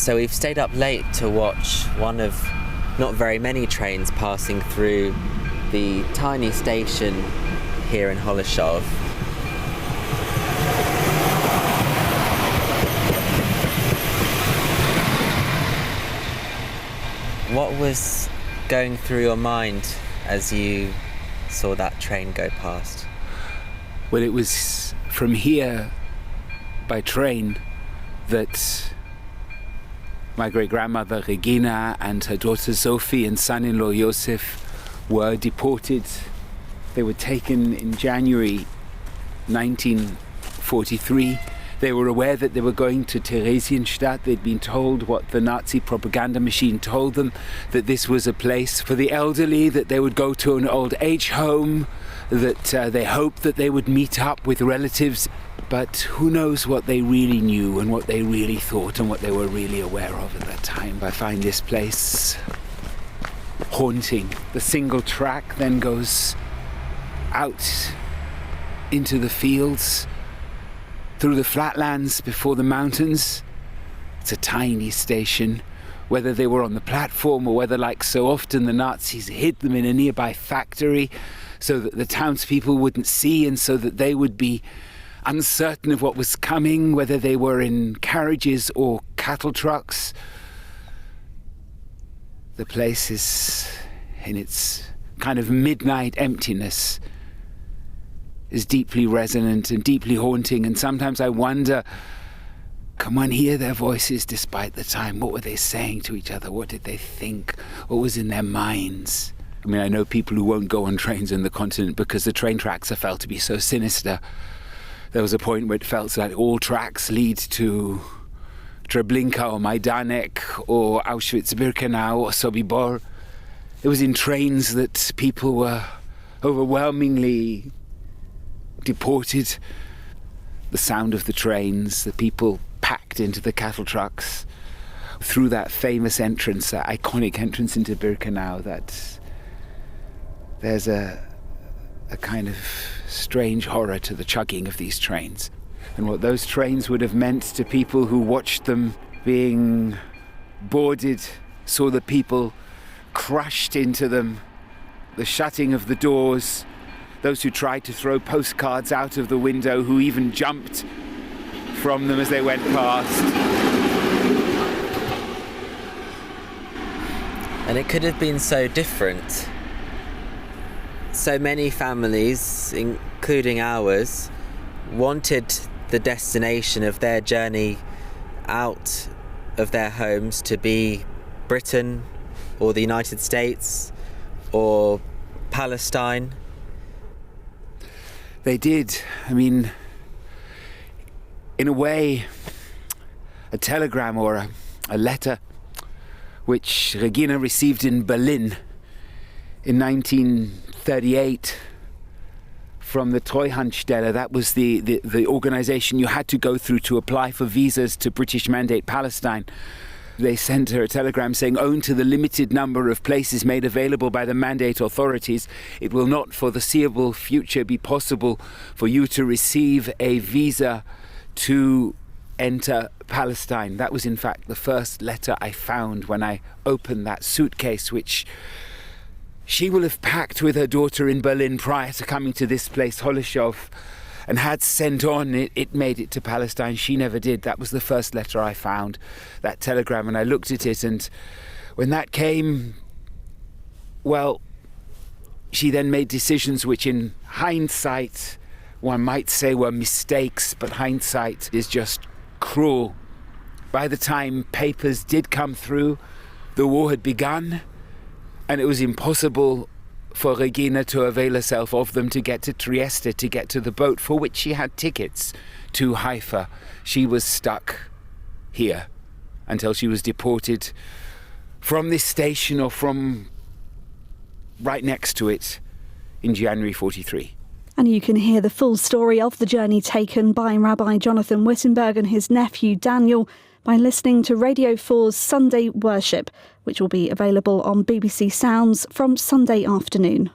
So we've stayed up late to watch one of not very many trains passing through the tiny station here in Holešov. What was going through your mind as you saw that train go past? Well, it was from here by train that my great-grandmother Regina and her daughter Sophie and son-in-law Josef were deported. They were taken in January 1943. They were aware that they were going to Theresienstadt. They'd been told what the Nazi propaganda machine told them, that this was a place for the elderly, that they would go to an old age home, that they hoped that they would meet up with relatives. But who knows what they really knew and what they really thought and what they were really aware of at that time. I find this place haunting. The single track then goes out into the fields, through the flatlands before the mountains. It's a tiny station. Whether they were on the platform or whether, like so often, the Nazis hid them in a nearby factory so that the townspeople wouldn't see and so that they would be uncertain of what was coming, whether they were in carriages or cattle trucks. The place is, in its kind of midnight emptiness, is deeply resonant and deeply haunting, and sometimes I wonder, can one hear their voices despite the time? What were they saying to each other? What did they think? What was in their minds? I mean, I know people who won't go on trains in the continent because the train tracks are felt to be so sinister. There was a point where it felt like all tracks lead to Treblinka or Majdanek or Auschwitz-Birkenau or Sobibor. It was in trains that people were overwhelmingly deported. The sound of the trains, the people packed into the cattle trucks, through that famous entrance, that iconic entrance into Birkenau, that there's a kind of strange horror to the chugging of these trains. And what those trains would have meant to people who watched them being boarded, saw the people crushed into them, the shutting of the doors, those who tried to throw postcards out of the window, who even jumped from them as they went past. And it could have been so different. So many families, including ours, wanted the destination of their journey out of their homes to be Britain or the United States or Palestine. They did. I mean, in a way, a telegram or a letter which Regina received in Berlin in 1938 from the Treuhandstelle. That was the organization you had to go through to apply for visas to British Mandate Palestine. They sent her a telegram saying, owing to the limited number of places made available by the Mandate authorities, it will not for the foreseeable future be possible for you to receive a visa to enter Palestine. That was in fact the first letter I found when I opened that suitcase, which she will have packed with her daughter in Berlin prior to coming to this place, Holešov, and had sent on. It made it to Palestine. She never did. That was the first letter I found, that telegram, and I looked at it, and when that came, well, she then made decisions which in hindsight one might say were mistakes, but hindsight is just cruel. By the time papers did come through, the war had begun, and it was impossible for Regina to avail herself of them to get to Trieste, to get to the boat for which she had tickets to Haifa. She was stuck here until she was deported from this station or from right next to it in January 43. And you can hear the full story of the journey taken by Rabbi Jonathan Wittenberg and his nephew Daniel by listening to Radio 4's Sunday Worship, which will be available on BBC Sounds from Sunday afternoon.